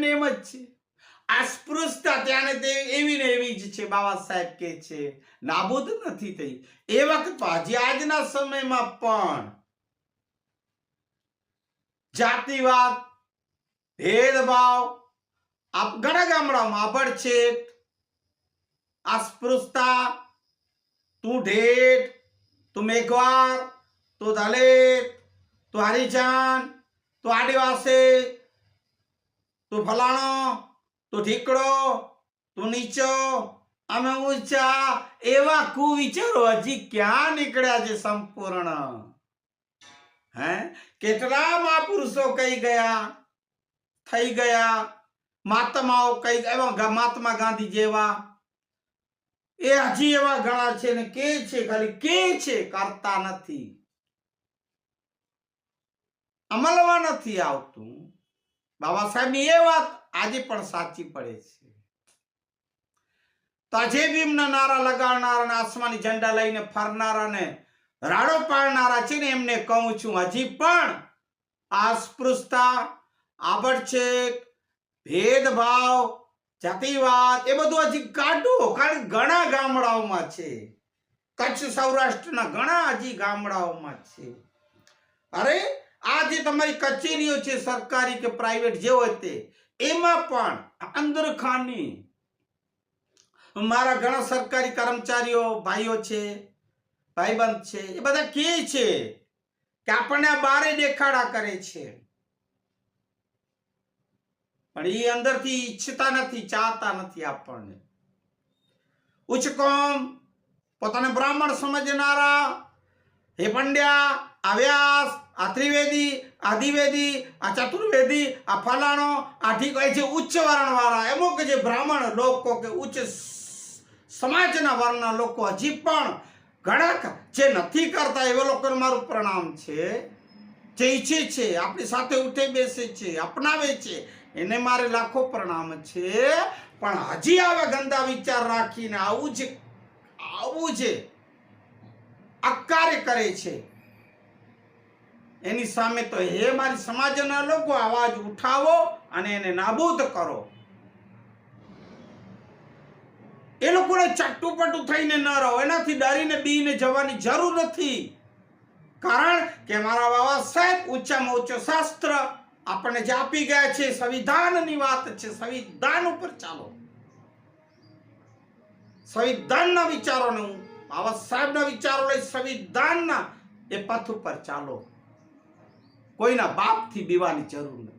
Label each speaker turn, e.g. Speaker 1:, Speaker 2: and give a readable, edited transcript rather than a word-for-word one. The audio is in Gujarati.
Speaker 1: એમ જ છે. અસ્પૃશ્યતા ત્યાંને તે એવી ને એવી જ છે. બાબા સાહેબ કે છે નાબૂદ નથી થઈ. એ વખત હજી આજના સમયમાં પણ જાતિવાદ, ભેદભાવ ઘણા ગામડામાં આભડછેટ, અસ્પૃશ્યતા, તું ઢેઢ, તું મેઘવાર, તું દલિત, તું હરિજન, તું આદિવાસી, તું ફલાણો, તું ઢીકડો, તું નીચો, અમે ઊંચા, એવા કુવિચારો હજી ક્યાં નીકળ્યા છે સંપૂર્ણ? હે કેટલા મહાપુરુષો કહી ગયા, થઈ ગયા, મહાત્માઓ કઈ એવા મહાત્મા ગાંધી જેવા, એ હજી એવા ઘણા છે ને કે છે, ખાલી કે છે, કરતા નથી, અમલમાં નથી આવતું. બાબા સાહેબની એ વાત આજે પણ સાચી પડે છે. તો આજે ભીમના નારા લગાડનારા અને આસમાની ઝંડા લઈને ફરનારા ને રાડો પાડનારા છે ને એમને કહું છું, હજી પણ અસ્પૃશ્યતા, આભડછેટ, ભેદભાવ, જાતિવાદ એ બધું હજી કાઢો. કારણ ઘણા ગામડાઓમાં છે. કચ્છ સૌરાષ્ટ્રના ઘણા હજી ગામડાઓમાં છે. અરે આ જે તમારી કચેરીઓ છે સરકારી કે પ્રાઇવેટ જે હોય તે, એમાં પણ અંદર ખાની મારા ઘણા સરકારી કર્મચારીઓ ભાઈઓ છે, ભાઈબંધ છે, એ બધા કહે છે કે આપણને આ બારે દેખાડા કરે છે, પણ એ અંદરથી ઈચ્છતા નથી, ચાહતા નથી. આપણને ઉચ્ચ કોમ, પોતાને બ્રાહ્મણ સમજનારા, હે પંડ્યા, આ વ્યાસ, આ ત્રિવેદી, આ દ્વિવેદી, આ ચતુર્વેદી, આ ફલાણો, આ ઠીકો, એ જે ઉચ્ચ વર્ણ વાળા અમુક જે બ્રાહ્મણ લોકો કે ઉચ્ચ સમાજના વર્ણના લોકો હજી પણ ઘણા જે નથી કરતા એવા લોકોને મારું પ્રણામ છે. જે ઈચ્છે છે, આપણી સાથે ઉઠે બેસે છે, અપનાવે છે, એને મારે લાખો પ્રણામ છે. પણ હજી આવા ગંદા વિચાર રાખીને આવું છે અકાર્ય કરે છે, એની સામે તો હે મારી સમાજના લોકો અવાજ ઉઠાવો અને એને નાબૂદ કરો. એ લોકોને ચટ્ટુપટ્ટુ થઈને ન રહો, એનાથી ડરીને બીને જવાની જરૂર નથી. કારણ કે મારા બાબા સાહેબ ઊંચામાં ઊંચો શાસ્ત્ર આપણને જે આપી ગયા છે, સંવિધાનની વાત છે. સંવિધાન ઉપર ચાલો, સંવિધાનના વિચારોને, બાબા સાહેબના વિચારો લઈ સંવિધાનના એ પથ ઉપર ચાલો. કોઈના બાપથી બીવાની જરૂર નથી.